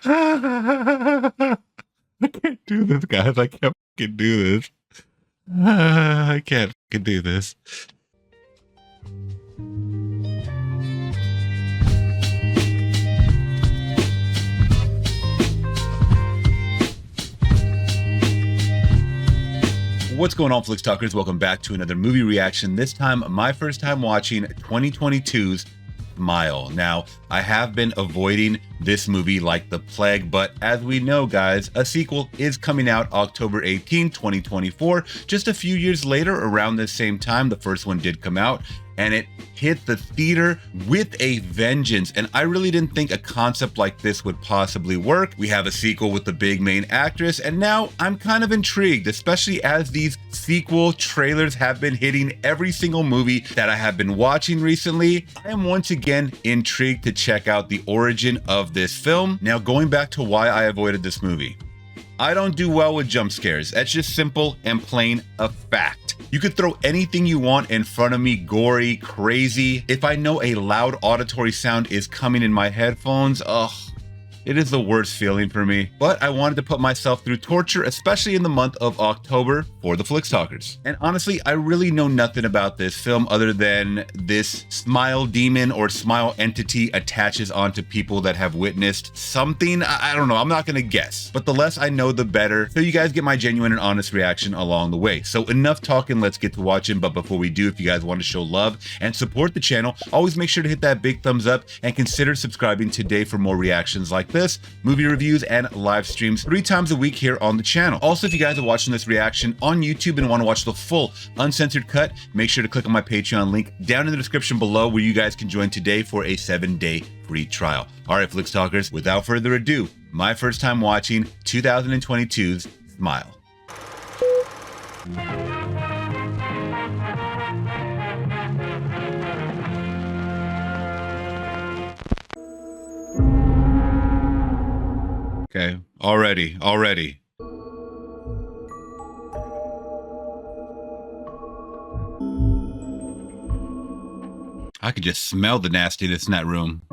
I can't do this, guys. I can't fucking do this. I can't fucking do this. What's going on, Flix Talkers? Welcome back to another movie reaction. This time, my first time watching 2022's Smile. Now, I have been avoiding this movie like the plague, but as we know, guys, a sequel is coming out October 18, 2024. Just a few years later, around the same time, the first one did come out, and it hit the theater with a vengeance. And I really didn't think a concept like this would possibly work. We have a sequel with the big main actress, and now I'm kind of intrigued, especially as these sequel trailers have been hitting every single movie that I have been watching recently. I am once again intrigued to check out the origin of this film. Now, going back to why I avoided this movie. I don't do well with jump scares. That's just simple and plain a fact. You could throw anything you want in front of me, gory, crazy. If I know a loud auditory sound is coming in my headphones, ugh, it is the worst feeling for me. But I wanted to put myself through torture, especially in the month of October for the Flix Talkers. And honestly, I really know nothing about this film other than this smile demon or smile entity attaches onto people that have witnessed something. I don't know, I'm not gonna guess. But the less I know, the better. So you guys get my genuine and honest reaction along the way. So enough talking, let's get to watching. But before we do, if you guys want to show love and support the channel, always make sure to hit that big thumbs up and consider subscribing today for more reactions like this, movie reviews, and live streams 3 times a week here on the channel. Also, if you guys are watching this reaction on YouTube and want to watch the full uncensored cut, make sure to click on my Patreon link down in the description below, where you guys can join today for a 7-day free trial. All right, Flix Talkers, without further ado, my first time watching 2022's Smile. Okay, already. I could just smell the nastiness in that room.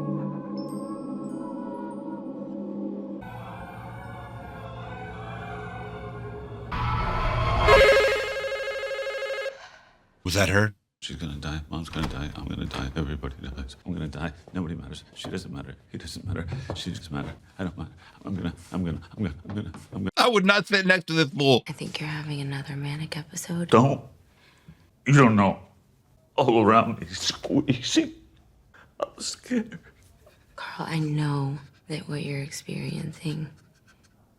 Was that her? She's gonna die. Mom's gonna die. I'm gonna die. Everybody dies. I'm gonna die. Nobody matters. She doesn't matter. He doesn't matter. She doesn't matter. I don't matter. I'm gonna. I would not sit next to this fool. I think you're having another manic episode. Don't. You don't know. All around me, squeezing. I'm scared. Carl, I know that what you're experiencing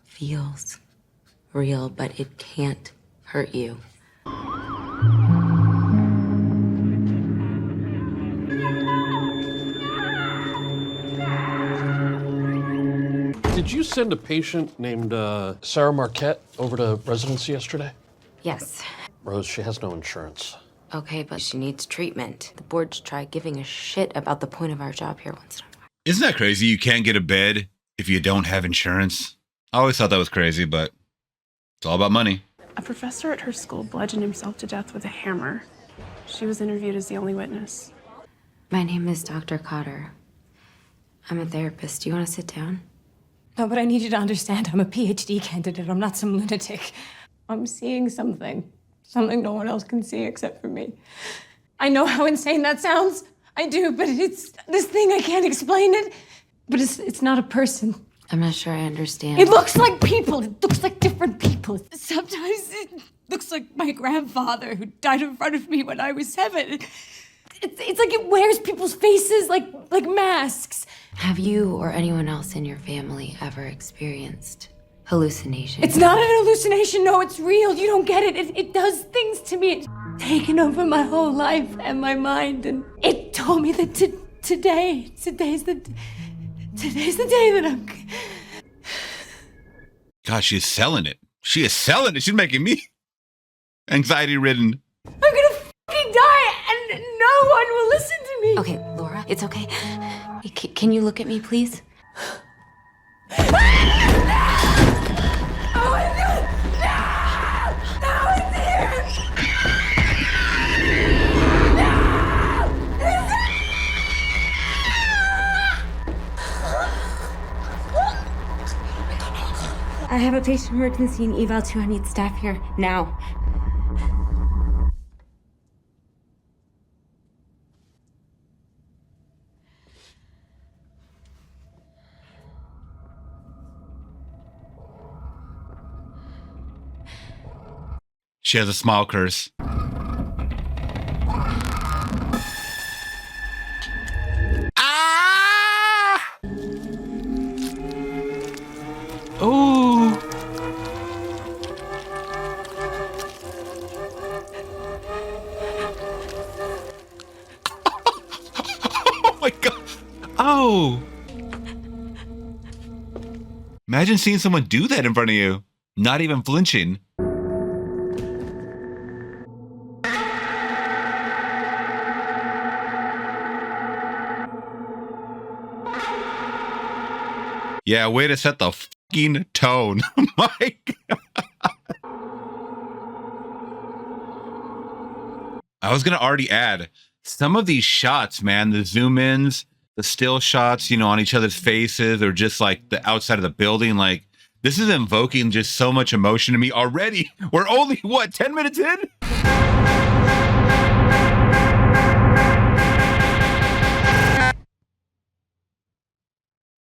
feels real, but it can't hurt you. Did you send a patient named Sarah Marquette over to residency yesterday? Yes. Rose, she has no insurance. Okay, but she needs treatment. The board's try giving a shit about the point of our job here once in a while. Isn't that crazy? You can't get a bed if you don't have insurance. I always thought that was crazy, but it's all about money. A professor at her school bludgeoned himself to death with a hammer. She was interviewed as the only witness. My name is Dr. Cotter. I'm a therapist. Do you want to sit down? No, but I need you to understand I'm a PhD candidate. I'm not some lunatic. I'm seeing something. Something no one else can see except for me. I know how insane that sounds. I do, but it's this thing, I can't explain it. But it's not a person. I'm not sure I understand. It looks like people. It looks like different people. Sometimes it looks like my grandfather who died in front of me when I was 7. It's like it wears people's faces like masks. Have you or anyone else in your family ever experienced hallucinations? It's not an hallucination. No, it's real. You don't get it. It does things to me. It's taken over my whole life and my mind. And it told me that today's the day that I'm... Gosh, she's selling it. She is selling it. She's making me anxiety-ridden. I'm gonna fucking die and no one will listen to me. Okay, Laura, it's okay. Can you look at me, please? a patient emergency and eval 2. I need staff here now. She has a smile curse. Ah! Oh. Oh my God. Oh. Imagine seeing someone do that in front of you, not even flinching. Yeah, way to set the fucking tone. My God. I was going to already add some of these shots, man, the zoom ins, the still shots, you know, on each other's faces or just like the outside of the building. Like, this is invoking just so much emotion to me already. We're only, what, 10 minutes in?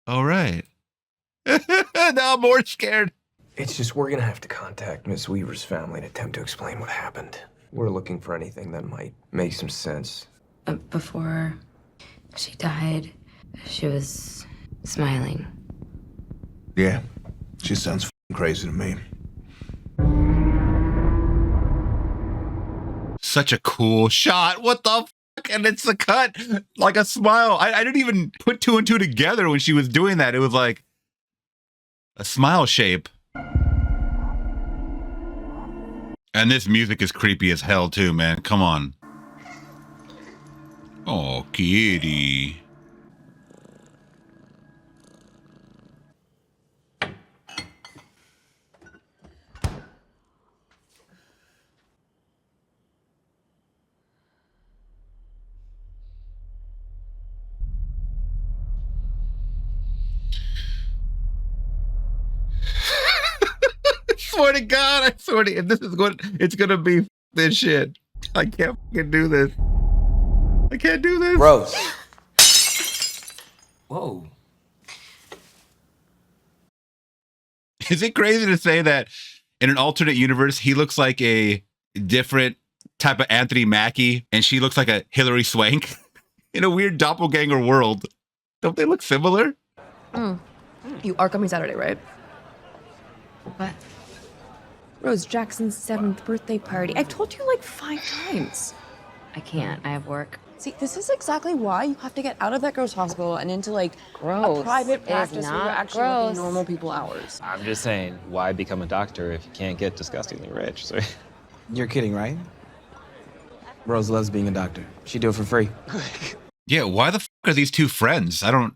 All right. Now I'm more scared. It's just we're gonna have to contact Miss Weaver's family and attempt to explain what happened. We're looking for anything that might make some sense. Before she died, she was smiling. Yeah, she sounds f***ing crazy to me. Such a cool shot. What the fuck? And it's a cut, like a smile. I didn't even put 2 and 2 together when she was doing that. It was like a smile shape. And this music is creepy as hell too, man. Come on. Oh, kitty. Swear to God, I swear to, this is what it's gonna be. This shit. I can't fucking do this. I can't do this. Rose. Whoa. Is it crazy to say that in an alternate universe, he looks like a different type of Anthony Mackie and she looks like a Hilary Swank in a weird doppelganger world? Don't they look similar? You are coming Saturday, right? What? Rose, Jackson's 7th birthday party. I've told you like 5 times. I can't. I have work. See, this is exactly why you have to get out of that girls' hospital and into like Gross. a private It is practice where you're not actually gross. working normal people hours. I'm just saying, why become a doctor if you can't get disgustingly rich? So, You're kidding, right? Rose loves being a doctor. She'd do it for free. Yeah, why the fuck are these two friends? I don't...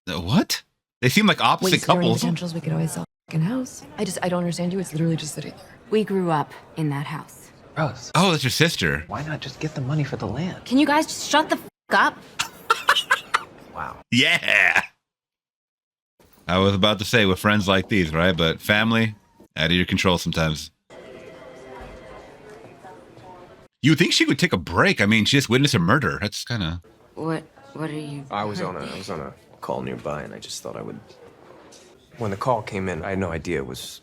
What? They seem like opposite couples. Potentials, we could always sell a fucking house. I don't understand you. It's literally just sitting there. We grew up in that house. Rose, Oh, that's your sister. why not just get the money for the land? Can you guys just shut the f up? Wow. Yeah. I was about to say with friends like these, right? But family, out of your control sometimes. You would think she would take a break. I mean, she just witnessed a murder. That's kind of... What are you... I was on a call nearby, and I just thought I would. When the call came in, I had no idea it was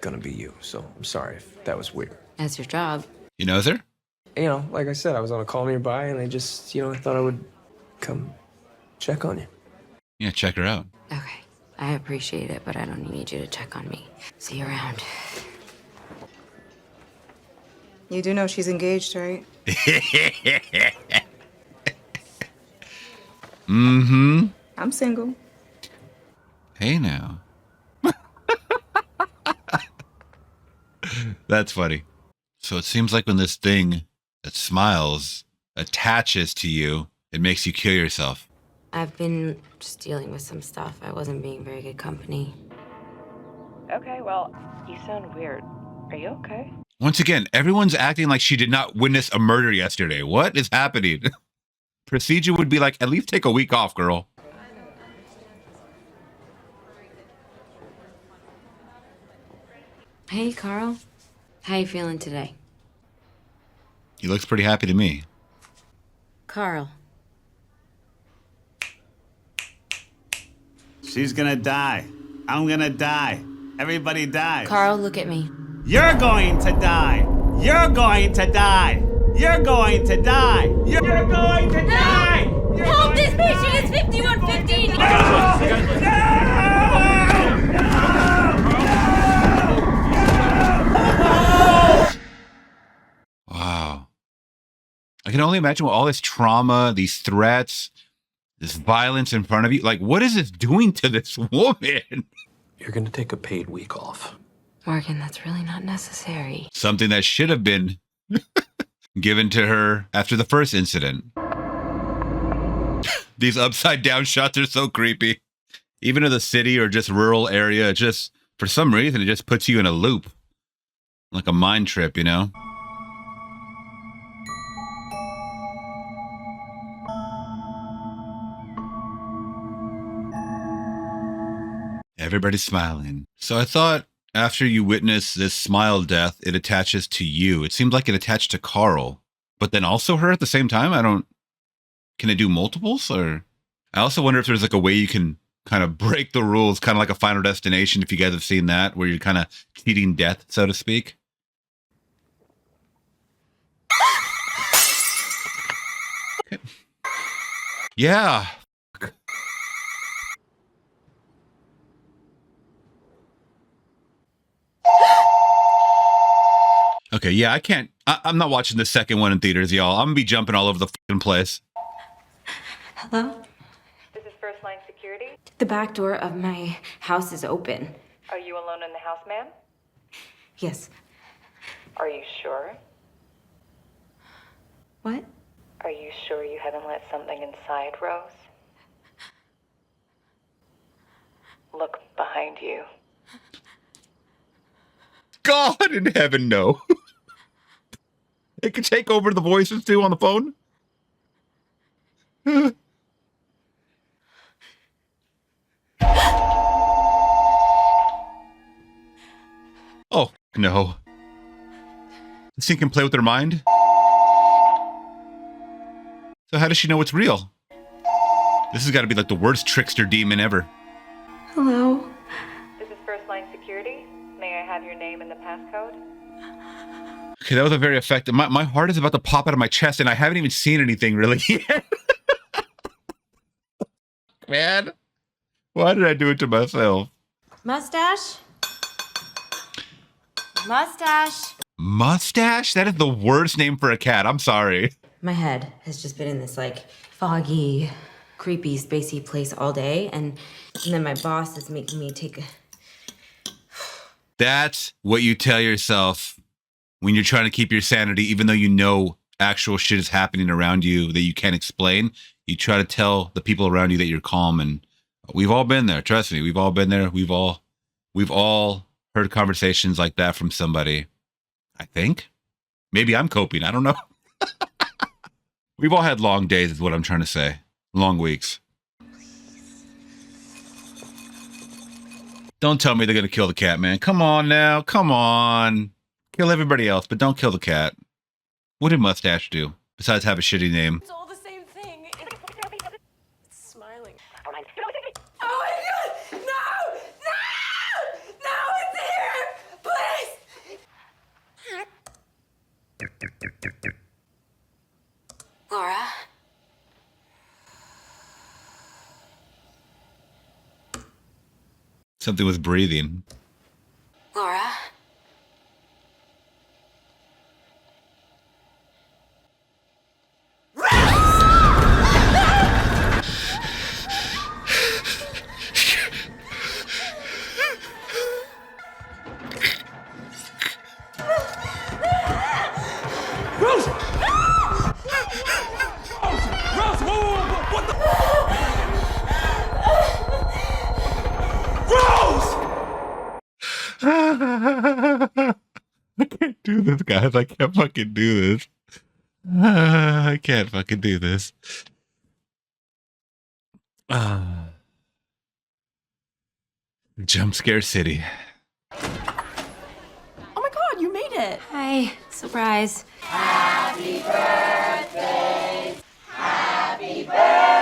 gonna be you. So I'm sorry if that was weird. That's your job. You knows her? You know, like I said, I was on a call nearby, and I just, I thought I would come check on you. Yeah, check her out. Okay. I appreciate it, but I don't need you to check on me. See you around. You do know she's engaged, right? Mm-hmm. I'm single. Hey now. That's funny. So it seems like when this thing that smiles attaches to you, it makes you kill yourself. I've been just dealing with some stuff. I wasn't being very good company. Okay, well, you sound weird. Are you okay? Once again, everyone's acting like she did not witness a murder yesterday. What is happening? Procedure would be like, at least take a week off, girl. Hey, Carl. How you feeling today? He looks pretty happy to me. Carl. She's gonna die. I'm gonna die. Everybody dies. Carl, look at me. You're going to die. You're going to die. You're going to die. You're going to die. Help! This patient is 5115! Wow. I can only imagine with all this trauma, these threats, this violence in front of you. Like, what is this doing to this woman? You're gonna take a paid week off. Morgan, that's really not necessary. Something that should have been given to her after the first incident. These upside down shots are so creepy. Even in the city or just rural area, it just, for some reason, it just puts you in a loop. Like a mind trip, you know? Everybody's smiling. So I thought after you witness this smile death, it attaches to you. It seemed like it attached to Carl, but then also her at the same time. Can it do multiples? Or I also wonder if there's like a way you can kind of break the rules, kind of like a Final Destination, if you guys have seen that, where you're kind of cheating death, so to speak. Okay. Yeah. Okay, yeah, I'm not watching the second one in theaters, y'all. I'm gonna be jumping all over the fucking place. Hello? This is First Line Security. The back door of my house is open. Are you alone in the house, ma'am? Yes. Are you sure? What? Are you sure you haven't let something inside, Rose? Look behind you. God in heaven, no. It could take over the voices too on the phone. Oh, no. This thing can play with her mind? So how does she know it's real? This has got to be like the worst trickster demon ever. Hello? This is First Line Security. May I have your name and the passcode? Okay, that was a very effective. My heart is about to pop out of my chest, and I haven't even seen anything really yet. Man, why did I do it to myself? Mustache? Mustache? Mustache? That is the worst name for a cat. I'm sorry. My head has just been in this, like, foggy, creepy, spacey place all day, and then my boss is making me take a... That's what you tell yourself when you're trying to keep your sanity, even though you know actual shit is happening around you that you can't explain. You try to tell the people around you that you're calm, and we've all been there. Trust me, we've all been there. We've all heard conversations like that from somebody. I think maybe I'm coping. I don't know. We've all had long days is what I'm trying to say. Long weeks. Don't tell me they're going to kill the cat, man. Come on now. Come on. Kill everybody else, but don't kill the cat. What did Mustache do besides have a shitty name? It's all the same thing. It's smiling. Oh my God! No! No! No! It's here! Please! Laura? Something was breathing. Laura? I can't do this, guys. I can't fucking do this. I can't fucking do this. Jump scare city. it. Hi, surprise. Happy birthday. Happy birthday.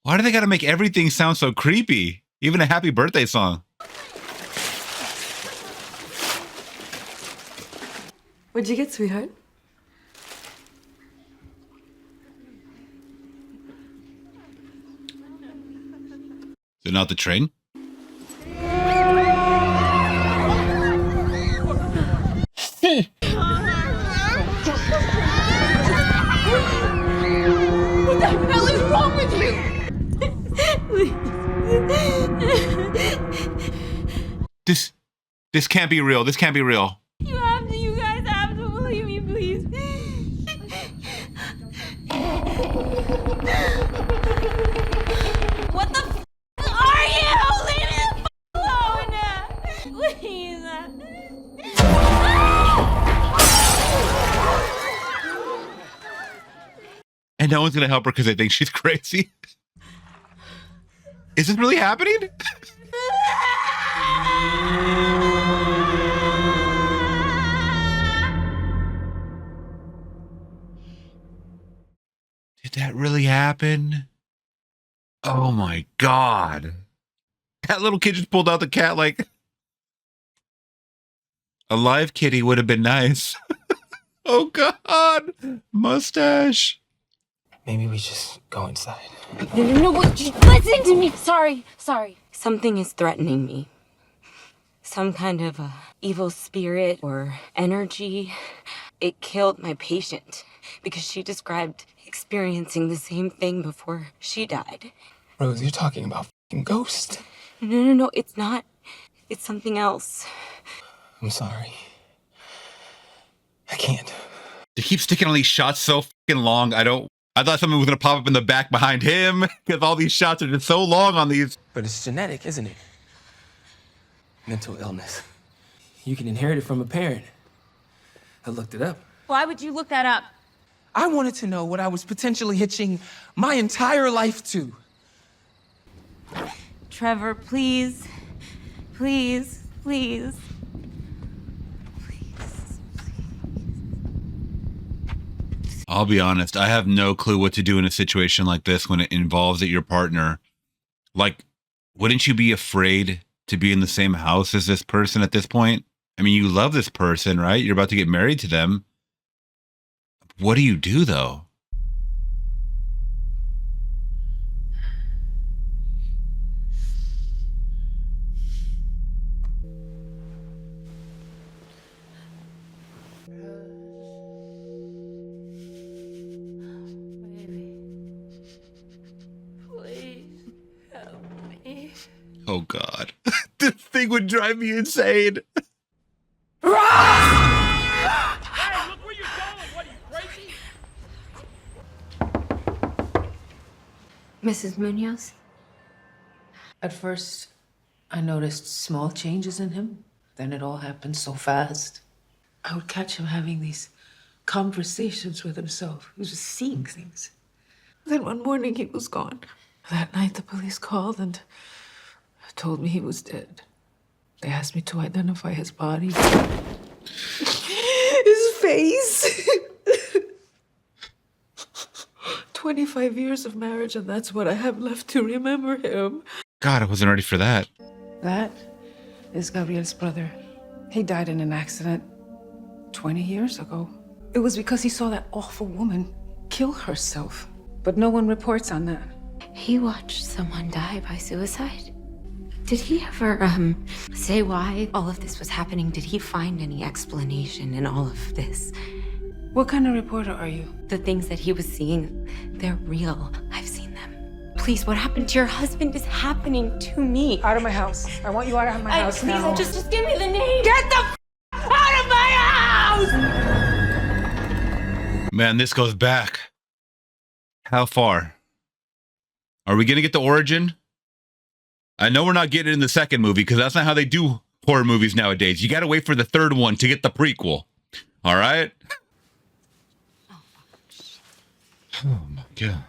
Why do they gotta make everything sound so creepy? Even a happy birthday song. What'd you get, sweetheart? Is it not the train? What the hell is wrong with you? This can't be real. This can't be real. You guys have to believe me, please. What the f are you? Leave me the f alone! Please. And no one's gonna help her because they think she's crazy. Is this really happening? Did that really happen? Oh my God. That little kid just pulled out the cat like a live kitty would have been nice. Oh God. Mustache. Maybe we just go inside. No, listen to me. Sorry. Something is threatening me. Some kind of evil spirit or energy. It killed my patient because she described experiencing the same thing before she died. Rose, you're talking about fucking ghost. No, it's not. It's something else. I'm sorry. I can't. They keep sticking all these shots so fucking long. I thought something was gonna pop up in the back behind him because all these shots are just so long on these. But it's genetic, isn't it? Mental illness. You can inherit it from a parent. I looked it up. Why would you look that up? I wanted to know what I was potentially hitching my entire life to. Trevor, please. Please. I'll be honest, I have no clue what to do in a situation like this when it involves your partner. Like, wouldn't you be afraid to be in the same house as this person at this point? I mean, you love this person, right? You're about to get married to them. What do you do, though? Oh, God. This thing would drive me insane. Hey, look where you're going. What, are you crazy? Mrs. Munoz? At first, I noticed small changes in him. Then it all happened so fast. I would catch him having these conversations with himself. He was just seeing things. Then one morning he was gone. That night the police called and told me he was dead. They asked me to identify his body. His face. 25 years of marriage, and that's what I have left to remember him. God, I wasn't ready for that. That is Gabriel's brother. He died in an accident 20 years ago. It was because he saw that awful woman kill herself. But no one reports on that. He watched someone die by suicide? Did he ever, say why all of this was happening? Did he find any explanation in all of this? What kind of reporter are you? The things that he was seeing, they're real. I've seen them. Please, what happened to your husband is happening to me. Out of my house. I want you out of my house now. Just give me the name. Get the f out of my house! Man, this goes back. How far? Are we gonna get the origin? I know we're not getting it in the second movie because that's not how they do horror movies nowadays. You got to wait for the third one to get the prequel. All right? Oh, my God.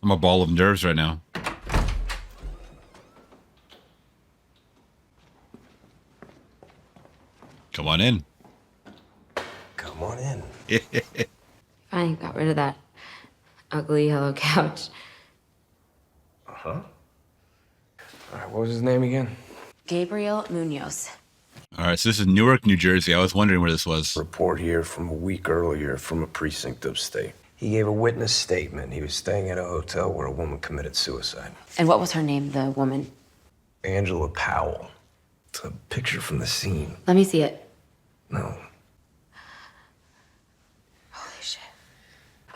I'm a ball of nerves right now. Come on in. Come on in. Fine, got rid of that ugly yellow couch. Uh-huh. All right, what was his name again? Gabriel Munoz. All right, so this is Newark, New Jersey. I was wondering where this was. Report here from a week earlier from a precinct upstate. He gave a witness statement. He was staying at a hotel where a woman committed suicide. And what was her name, the woman? Angela Powell. It's a picture from the scene. Let me see it. No. Holy shit.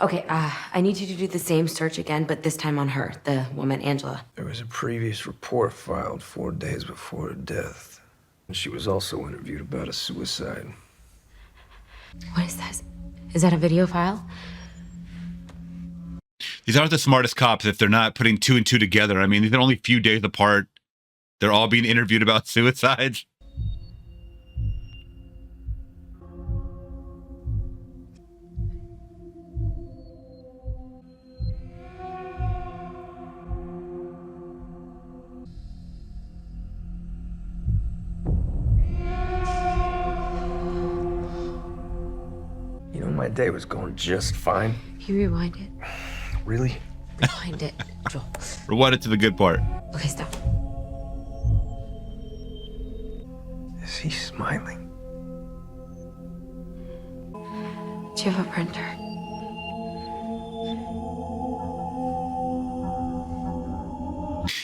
Okay, I need you to do the same search again, but this time on her, the woman, Angela. There was a previous report filed 4 days before her death. And she was also interviewed about a suicide. What is that? Is that a video file? These aren't the smartest cops if they're not putting two and two together. I mean, these are only a few days apart. They're all being interviewed about suicides. You know, my day was going just fine. Can you rewind it? Really? Rewind it, Joel. Rewind it to the good part. Okay, stop. Is he smiling? Do you have a printer?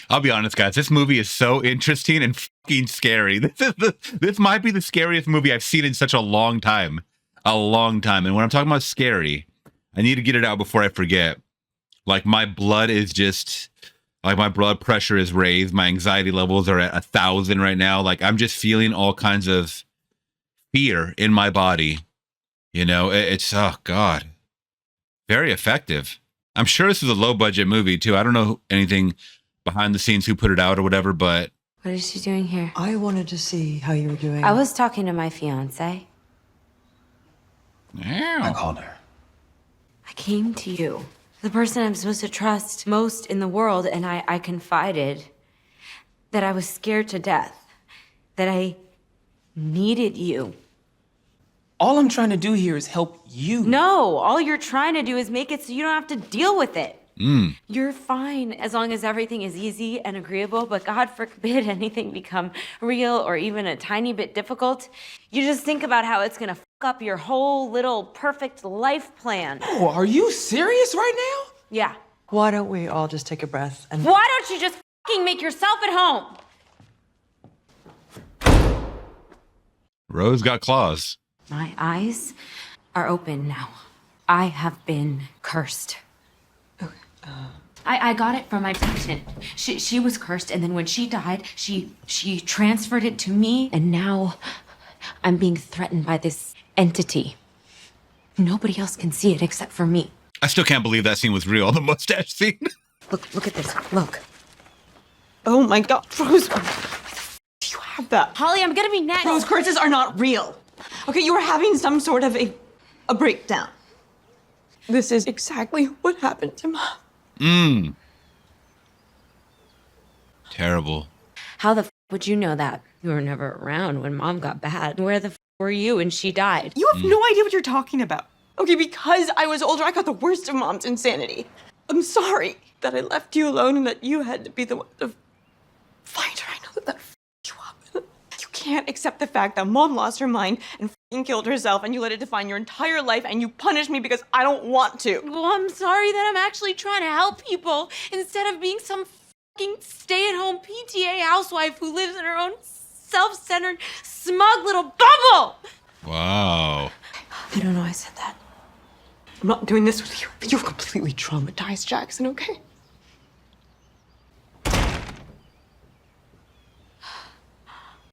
I'll be honest, guys. This movie is so interesting and fucking scary. This might be the scariest movie I've seen in such a long time. A long time. And when I'm talking about scary, I need to get it out before I forget. Like, my blood is just... Like, my blood pressure is raised. My anxiety levels are at 1,000 right now. Like, I'm just feeling all kinds of fear in my body. You know, it's, oh, God. Very effective. I'm sure this is a low-budget movie, too. I don't know anything behind the scenes who put it out or whatever, but... What is she doing here? I wanted to see how you were doing. I was talking to my fiance. Yeah. I called her. I came to you, the person I'm supposed to trust most in the world, and I confided that I was scared to death, that I needed you. All I'm trying to do here is help you. No, all you're trying to do is make it so you don't have to deal with it. Mm. You're fine as long as everything is easy and agreeable, but God forbid anything become real or even a tiny bit difficult. You just think about how it's gonna fuck up your whole little perfect life plan. Oh, are you serious right now? Yeah. Why don't we all just take a breath and... Why don't you just fucking make yourself at home? Rose got claws. My eyes are open now. I have been cursed. I got it from my patient. She was cursed, and then when she died, she transferred it to me, and now I'm being threatened by this entity. Nobody else can see it except for me. I still can't believe that scene was real. The mustache scene. Look at this. Look. Oh my God, Rose, where do you have that? Holly, I'm gonna be next. Rose, curses are not real. Okay, you were having some sort of a breakdown. This is exactly what happened to Mom. Mm. Terrible. How the would you know that? You were never around when Mom got bad. Where the were you when she died? You have no idea what you're talking about. Okay, because I was older, I got the worst of Mom's insanity. I'm sorry that I left you alone and that you had to be the one to find her. I know that f***ed you up. You can't accept the fact that Mom lost her mind and f***ing killed herself, and you let it define your entire life, and you punish me because I don't want to. Well, I'm sorry that I'm actually trying to help people instead of being some fucking stay-at-home PTA housewife who lives in her own self-centered, smug little bubble. Wow. I don't know I said that. I'm not doing this with you. You've completely traumatized Jackson, okay?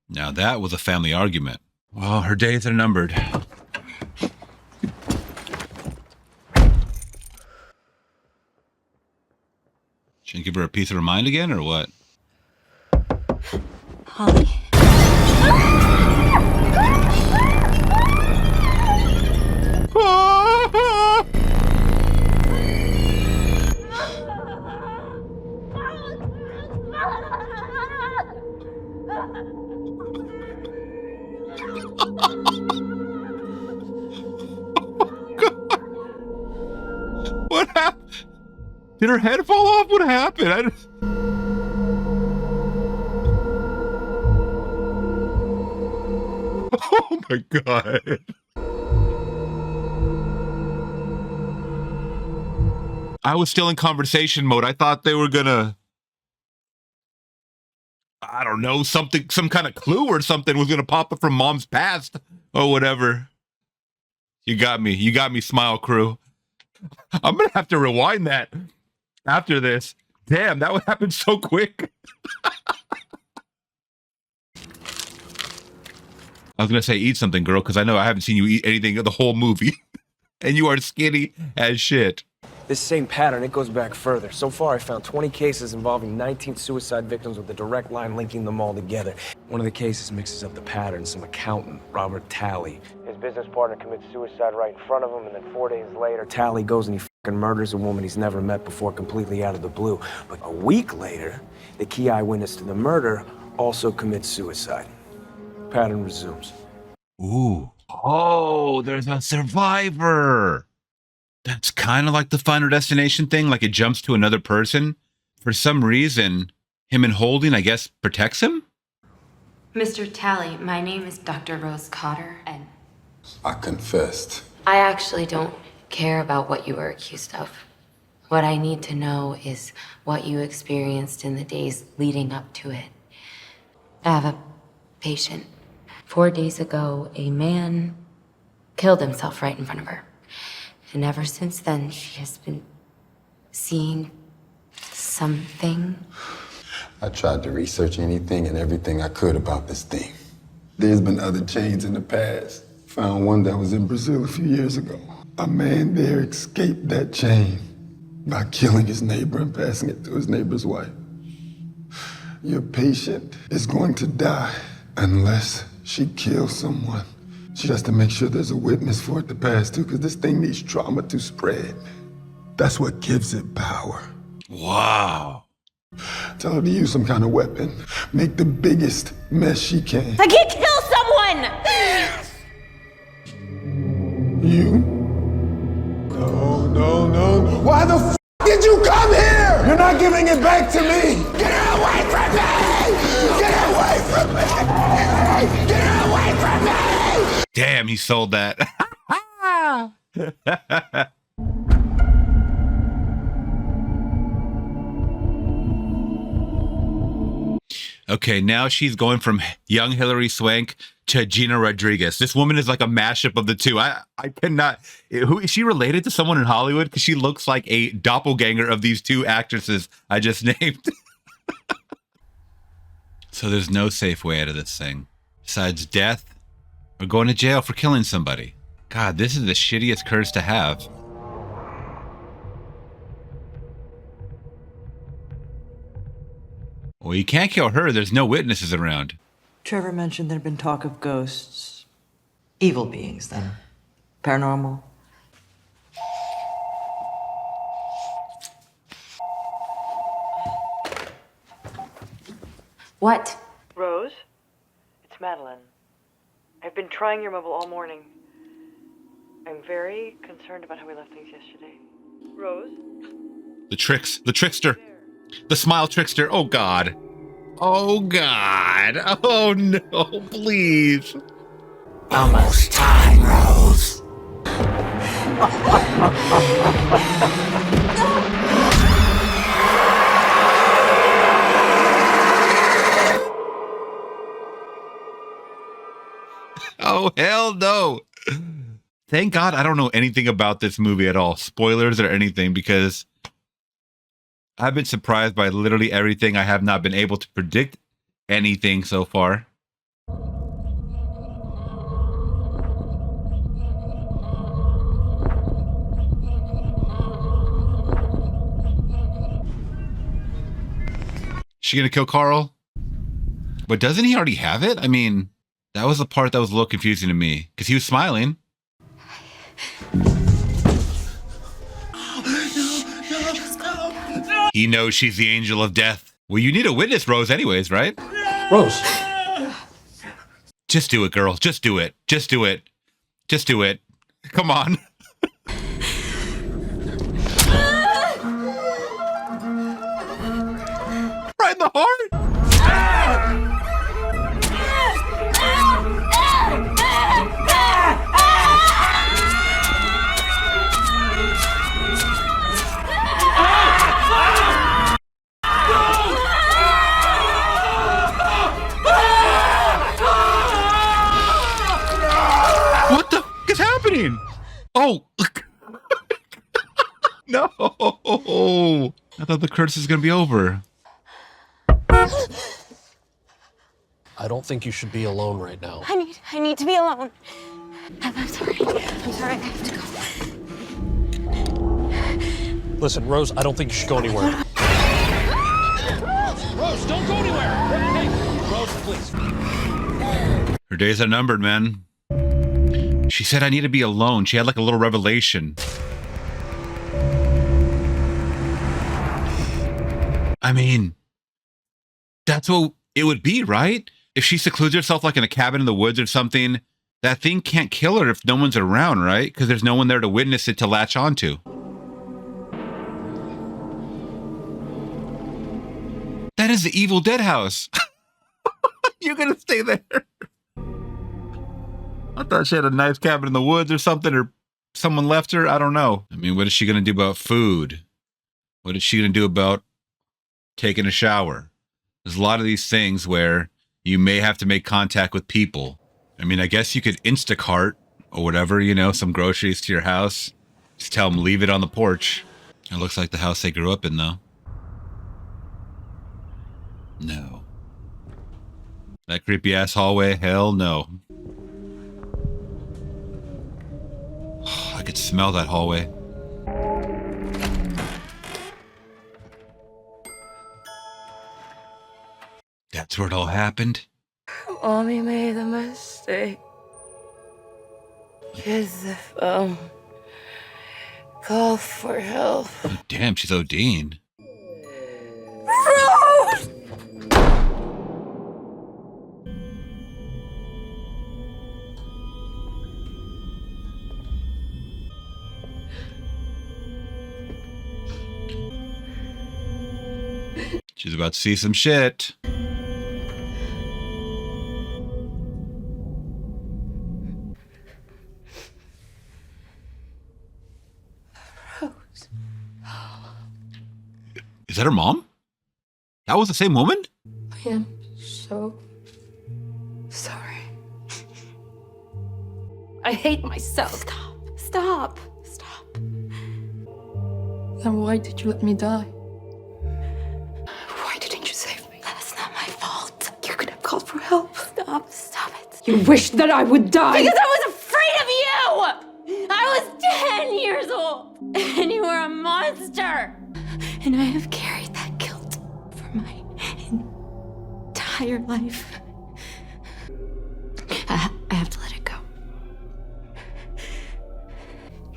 Now that was a family argument. Well, her days are numbered. Should I give her a piece of her mind again, or what? Holly. What happened? Did her head fall off? What happened? Oh my God. I was still in conversation mode. I thought they were gonna, I don't know, some kind of clue or something was gonna pop up from mom's past or whatever. You got me, Smile Crew. I'm gonna have to rewind that after this. Damn, that would happen so quick. I was gonna say eat something, girl, because I know I haven't seen you eat anything the whole movie. And you are skinny as shit. This same pattern, it goes back further. So far, I found 20 cases involving 19 suicide victims with a direct line linking them all together. One of the cases mixes up the pattern. Some accountant, Robert Talley. His business partner commits suicide right in front of him, and then 4 days later, Talley goes and he fucking murders a woman he's never met before completely out of the blue. But a week later, the key eyewitness to the murder also commits suicide. Pattern resumes. Ooh. Oh, there's a survivor. That's kind of like the Final Destination thing, like it jumps to another person. For some reason, him and Holding, I guess, protects him? Mr. Talley, my name is Dr. Rose Cotter, and I confessed. I actually don't care about what you were accused of. What I need to know is what you experienced in the days leading up to it. I have a patient. 4 days ago, a man killed himself right in front of her. And ever since then, she has been seeing something. I tried to research anything and everything I could about this thing. There's been other chains in the past. Found one that was in Brazil a few years ago. A man there escaped that chain by killing his neighbor and passing it to his neighbor's wife. Your patient is going to die unless she kills someone. She has to make sure there's a witness for it to pass to, because this thing needs trauma to spread. That's what gives it power. Wow. Tell her to use some kind of weapon. Make the biggest mess she can. I can't kill someone! You? No. Why the f did you come here? You're not giving it back to me. Get her away from me! Get her away from me! Get her away from me! Damn, he sold that. Okay, now she's going from young Hilary Swank to Gina Rodriguez. This woman is like a mashup of the two. I cannot. Who is she related to someone in Hollywood? Because she looks like a doppelganger of these two actresses I just named. So there's no safe way out of this thing besides death or going to jail for killing somebody. God, this is the shittiest curse to have. Well, you can't kill her. There's no witnesses around. Trevor mentioned there'd been talk of ghosts. Evil beings, then. Paranormal. What? Rose? It's Madeline. I've been trying your mobile all morning. I'm very concerned about how we left things yesterday. Rose? The trickster. The smile trickster. Oh, God. Oh, God. Oh, no, please. Almost time, Rose. Oh, hell no. Thank God I don't know anything about this movie at all. Spoilers or anything, because I've been surprised by literally everything. I have not been able to predict anything so far. She gonna kill Carl? But doesn't he already have it? I mean, that was the part that was a little confusing to me because he was smiling. He knows she's the angel of death. Well, you need a witness, Rose, anyways, right? Rose. Just do it, girl. Just do it. Just do it. Just do it. Come on. Right in the heart. What the f is happening? Oh. No. I thought the Curtis is going to be over. I don't think you should be alone right now. I need to be alone. I'm sorry. I'm sorry. I have to go. Listen, Rose, I don't think you should go anywhere. Rose, don't go anywhere! Hey, Rose, please. Her days are numbered, man. She said, I need to be alone. She had like a little revelation. I mean, that's what it would be, right? If she secludes herself like in a cabin in the woods or something, that thing can't kill her if no one's around, right? Because there's no one there to witness it to latch onto. That is the Evil Dead house. You're going to stay there. I thought she had a nice cabin in the woods or something, or someone left her. I don't know. I mean, what is she going to do about food? What is she going to do about taking a shower? There's a lot of these things where you may have to make contact with people. I mean, I guess you could Instacart or whatever, you know, some groceries to your house. Just tell them, leave it on the porch. It looks like the house they grew up in, though. No. That creepy ass hallway? Hell no. I could smell that hallway. That's where it all happened. Mommy made a mistake. Use the phone. Call for help. Oh, damn, she's ODing. Rose! She's about to see some shit. Rose. Is that her mom? That was the same woman? I am so sorry. I hate myself. Stop. Then why did you let me die? Why didn't you save me? That's not my fault. You could have called for help. Stop it. You wished that I would die. Because I was afraid of you! I was 10 years old, and you were a monster. And I have carried that guilt for my entire life. I have to let it go.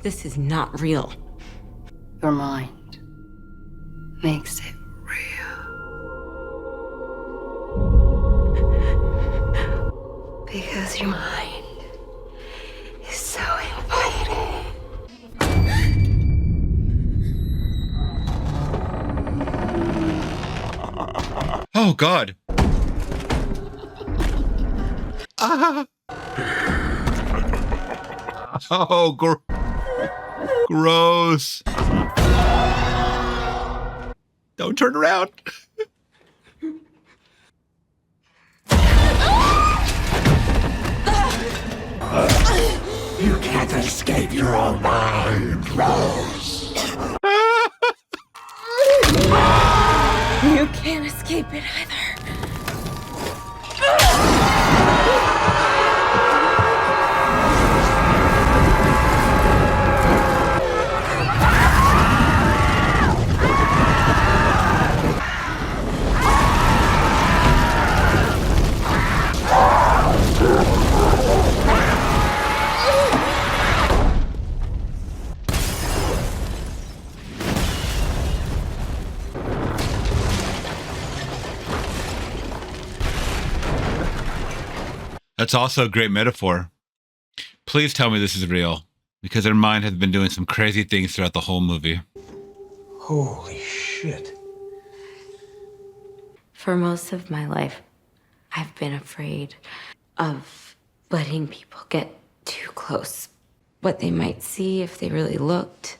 This is not real. Your mind makes it Because your mind is so inviting. Oh, God. Oh, gross. Don't turn around. You can't escape your own mind, Rose. You can't escape it either. That's also a great metaphor. Please tell me this is real, because her mind has been doing some crazy things throughout the whole movie. Holy shit. For most of my life, I've been afraid of letting people get too close, what they might see if they really looked.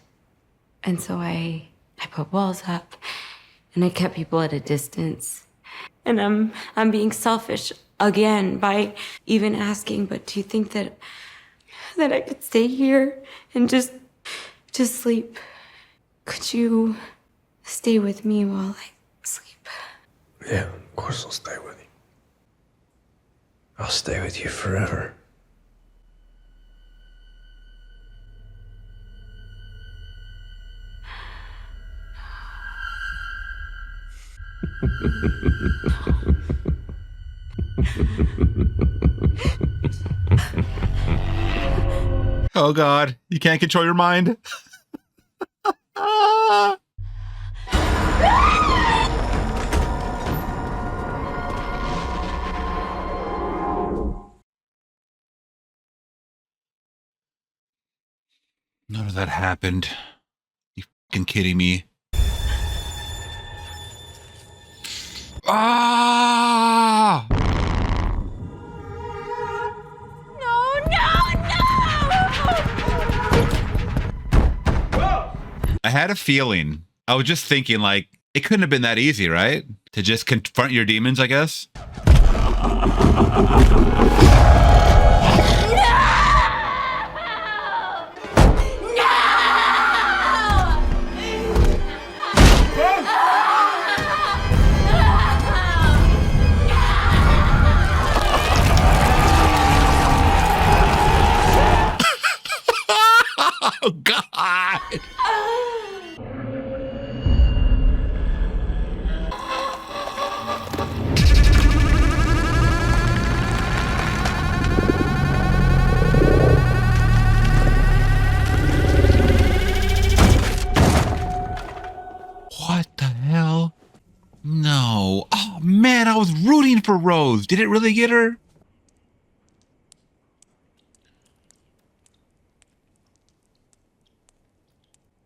And so I put walls up, and I kept people at a distance. And I'm being selfish again by even asking, but do you think that I could stay here and just sleep? Could you stay with me while I sleep? Yeah, of course I'll stay with you. I'll stay with you forever. Oh God, you can't control your mind. None of that happened. You fucking kidding me? Ah! I had a feeling. I was just thinking, like, it couldn't have been that easy, right? To just confront your demons, I guess. Oh, God. What the hell? No. Oh, man, I was rooting for Rose. Did it really get her?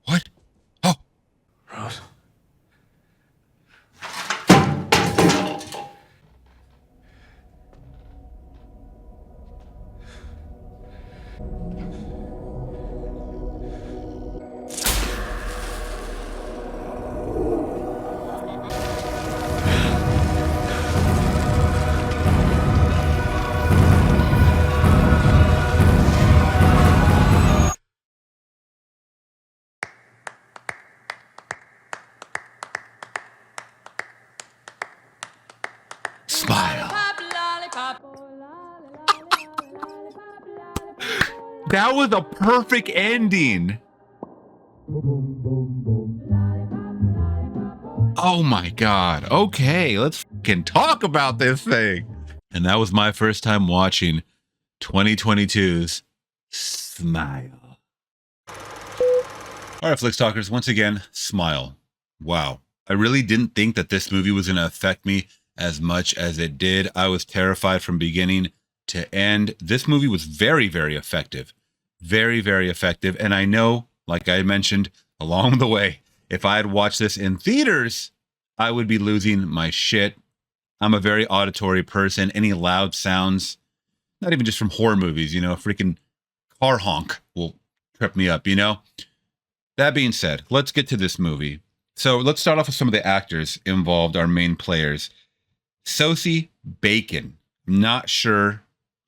What? Oh. Rose. Smile. That was a perfect ending. Oh my God. Okay, let's fucking talk about this thing. And that was my first time watching 2022's Smile. All right, Flix Talkers, once again, Smile. Wow. I really didn't think that this movie was going to affect me as much as it did. I was terrified from beginning to end. This movie was very, very effective. Very, very effective. And I know, like I mentioned along the way, if I had watched this in theaters, I would be losing my shit. I'm a very auditory person. Any loud sounds, not even just from horror movies, you know, a freaking car honk will trip me up, you know? That being said, let's get to this movie. So let's start off with some of the actors involved, our main players. Sosie Bacon. Not sure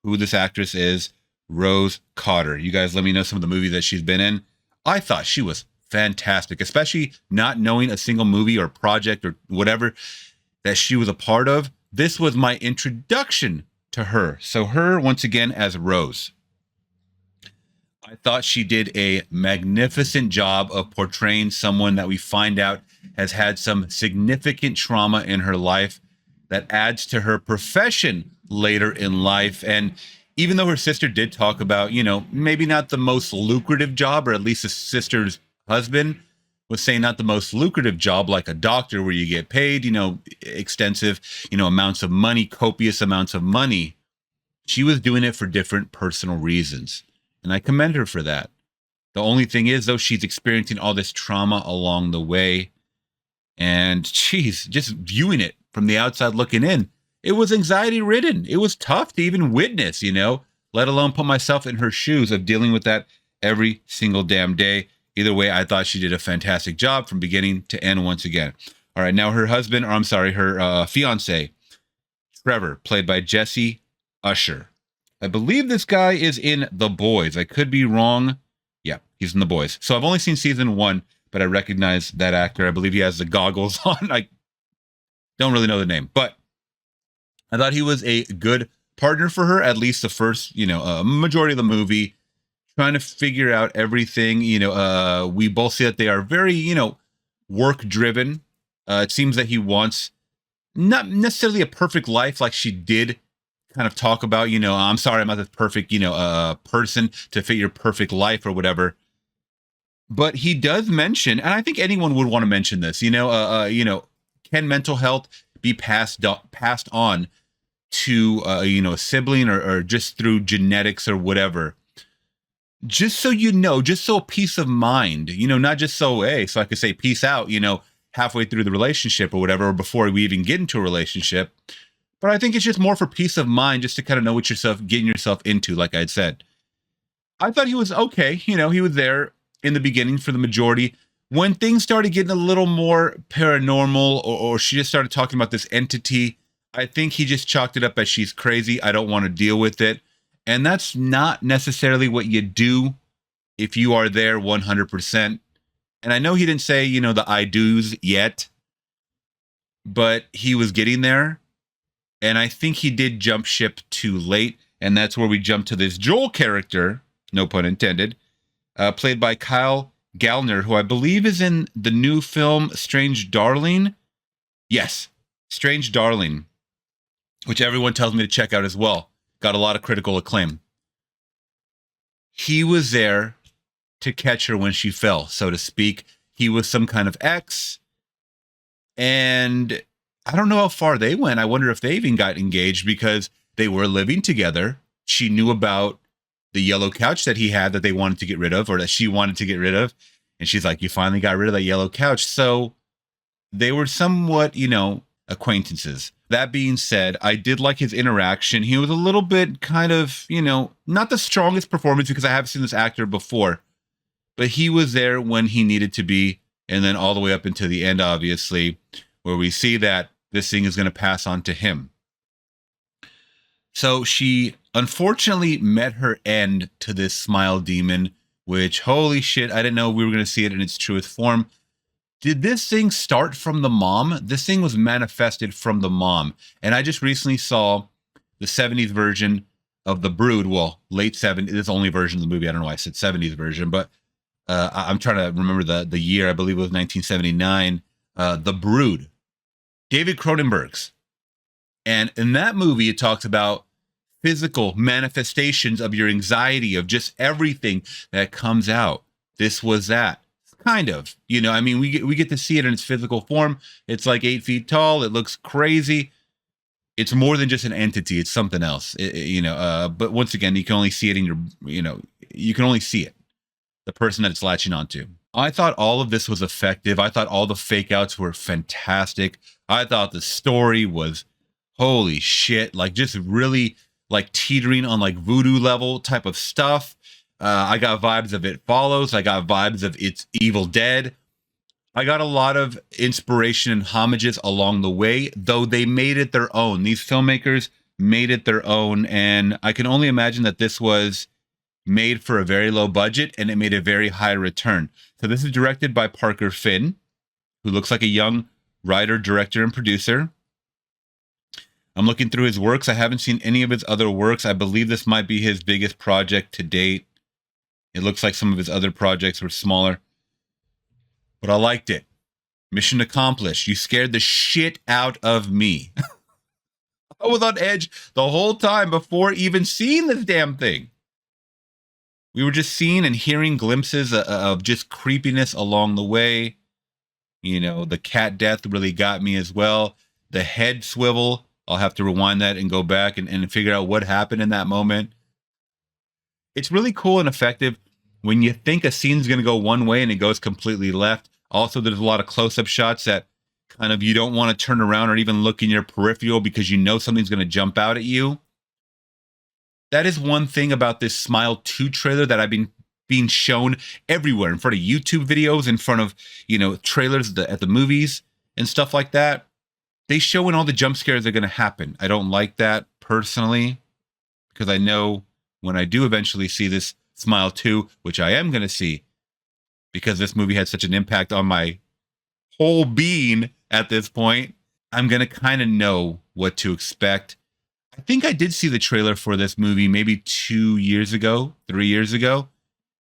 who this actress is. Rose Cotter. You guys let me know some of the movies that she's been in. I thought she was fantastic, especially not knowing a single movie or project or whatever that she was a part of. This was my introduction to her. So her, once again, as Rose. I thought she did a magnificent job of portraying someone that we find out has had some significant trauma in her life that adds to her profession later in life. And even though her sister did talk about, you know, maybe not the most lucrative job, or at least the sister's husband was saying not the most lucrative job, like a doctor where you get paid, you know, extensive, you know, amounts of money, copious amounts of money. She was doing it for different personal reasons, and I commend her for that. The only thing is, though, she's experiencing all this trauma along the way, and geez, just viewing it from the outside looking in, it was anxiety-ridden. It was tough to even witness, you know, let alone put myself in her shoes of dealing with that every single damn day. Either way, I thought she did a fantastic job from beginning to end once again. All right, now her husband, or I'm sorry, her fiance, Trevor, played by Jesse Usher. I believe this guy is in The Boys. I could be wrong. Yeah, he's in The Boys. So I've only seen season 1, but I recognize that actor. I believe he has the goggles on. I don't really know the name, but I thought he was a good partner for her, at least the first, majority of the movie, trying to figure out everything. We both see that they are very, work driven. It seems that he wants not necessarily a perfect life like she did kind of talk about, I'm sorry, I'm not the perfect, person to fit your perfect life or whatever. But he does mention, and I think anyone would want to mention this, can mental health be passed on to, a sibling or just through genetics or whatever? Just so you know, just so peace of mind, not just so I could say peace out, halfway through the relationship or whatever, or before we even get into a relationship. But I think it's just more for peace of mind, just to kind of know what getting yourself into, like I'd said. I thought he was okay. He was there in the beginning for the majority. When things started getting a little more paranormal, or she just started talking about this entity, I think he just chalked it up as she's crazy. I don't want to deal with it. And that's not necessarily what you do if you are there 100%. And I know he didn't say, the I do's yet, but he was getting there. And I think he did jump ship too late. And that's where we jump to this Joel character, no pun intended, played by Kyle Gallner, who I believe is in the new film Strange Darling. Yes, Strange Darling, which everyone tells me to check out as well. Got a lot of critical acclaim. He was there to catch her when she fell, so to speak. He was some kind of ex. And I don't know how far they went. I wonder if they even got engaged, because they were living together. She knew about the yellow couch that he had that they wanted to get rid of, or that she wanted to get rid of. And she's like, you finally got rid of that yellow couch. So they were somewhat, acquaintances. That being said, I did like his interaction. He was a little bit kind of, not the strongest performance, because I have seen this actor before, but he was there when he needed to be. And then all the way up into the end, obviously, where we see that this thing is going to pass on to him. So she unfortunately met her end to this smile demon, which, holy shit, I didn't know we were going to see it in its truest form. Did this thing start from the mom? This thing was manifested from the mom. And I just recently saw the 70s version of The Brood. Well, late 70s, this is the only version of the movie. I don't know why I said 70s version, but I'm trying to remember the year. I believe it was 1979. The Brood, David Cronenberg's. And in that movie, it talks about physical manifestations of your anxiety, of just everything that comes out. This was that. Kind of, we get to see it in its physical form. It's like 8 feet tall. It looks crazy. It's more than just an entity. It's something else, but once again, you can only see it in your, you can only see it, the person that it's latching onto. I thought all of this was effective. I thought all the fake outs were fantastic. I thought the story was, holy shit, like just really like teetering on like voodoo level type of stuff. I got vibes of It Follows. I got vibes of It's Evil Dead. I got a lot of inspiration and homages along the way, though they made it their own. These filmmakers made it their own, and I can only imagine that this was made for a very low budget, and it made a very high return. So this is directed by Parker Finn, who looks like a young writer, director, and producer. I'm looking through his works. I haven't seen any of his other works. I believe this might be his biggest project to date. It looks like some of his other projects were smaller, but I liked it. Mission accomplished. You scared the shit out of me. I was on edge the whole time before even seeing this damn thing. We were just seeing and hearing glimpses of just creepiness along the way. The cat death really got me as well. The head swivel I'll have to rewind that and go back and figure out what happened in that moment. It's really cool and effective when you think a scene's going to go one way and it goes completely left. Also, there's a lot of close-up shots that kind of you don't want to turn around or even look in your peripheral because you know something's going to jump out at you. That is one thing about this Smile 2 trailer that I've been being shown everywhere, in front of YouTube videos, in front of, you know, trailers at the movies and stuff like that. They show when all the jump scares are going to happen. I don't like that personally, because I know when I do eventually see this Smile 2, which I am going to see, because this movie had such an impact on my whole being at this point, I'm going to kind of know what to expect. I think I did see the trailer for this movie maybe 2 years ago, 3 years ago,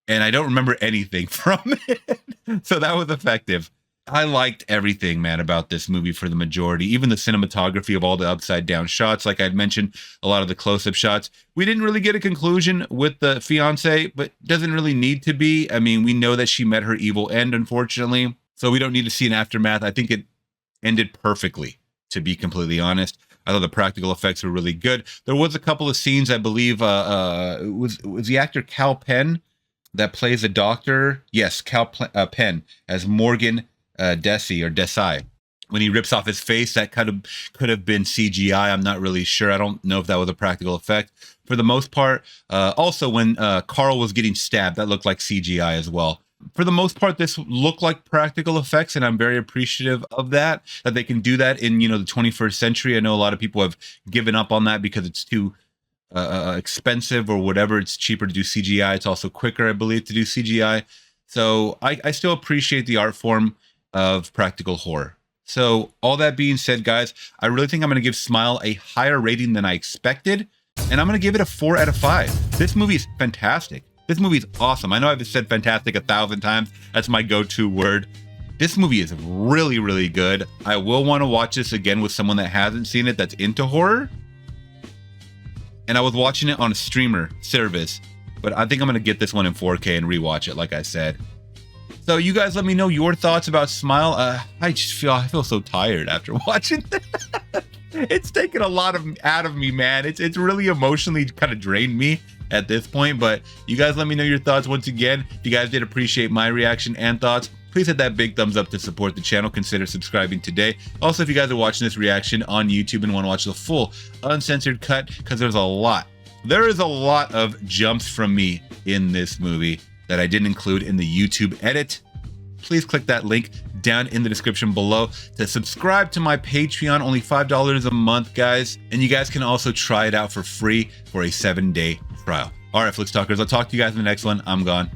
and I don't remember anything from it. So that was effective. I liked everything, man, about this movie for the majority, even the cinematography of all the upside down shots. Like I'd mentioned, a lot of the close-up shots. We didn't really get a conclusion with the fiance, but doesn't really need to be. I mean, we know that she met her evil end, unfortunately, so we don't need to see an aftermath. I think it ended perfectly, to be completely honest. I thought the practical effects were really good. There was a couple of scenes, I believe, it was the actor Cal Penn that plays a doctor. Yes, Cal Penn as Morgan Desai. When he rips off his face, that could have been CGI. I'm not really sure. I don't know if that was a practical effect. For the most part, also when Carl was getting stabbed, that looked like CGI as well. For the most part, this looked like practical effects, and I'm very appreciative of that they can do that in, you know, the 21st century. I know a lot of people have given up on that because it's too expensive or whatever. It's cheaper to do CGI. It's also quicker, I believe, to do CGI. So I still appreciate the art form of practical horror. So all that being said, guys, I really think I'm going to give Smile a higher rating than I expected, and I'm going to give it a 4 out of 5. This movie is fantastic. This movie is awesome. I know I've said fantastic 1,000 times. That's my go-to word. This movie is really, really good. I will want to watch this again with someone that hasn't seen it, that's into horror. And I was watching it on a streamer service, but I think I'm going to get this one in 4K and rewatch it, like I said. So you guys let me know your thoughts about Smile. I feel so tired after watching this. It's taken a lot out of me, man. It's really emotionally kind of drained me at this point, but you guys let me know your thoughts once again. If you guys did appreciate my reaction and thoughts, please hit that big thumbs up to support the channel. Consider subscribing today. Also, if you guys are watching this reaction on YouTube and want to watch the full uncensored cut, because there is a lot of jumps from me in this movie that I didn't include in the YouTube edit, please click that link down in the description below to subscribe to my Patreon. Only $5 a month, guys. And you guys can also try it out for free for a 7-day trial. All right, Flix Talkers, I'll talk to you guys in the next one. I'm gone.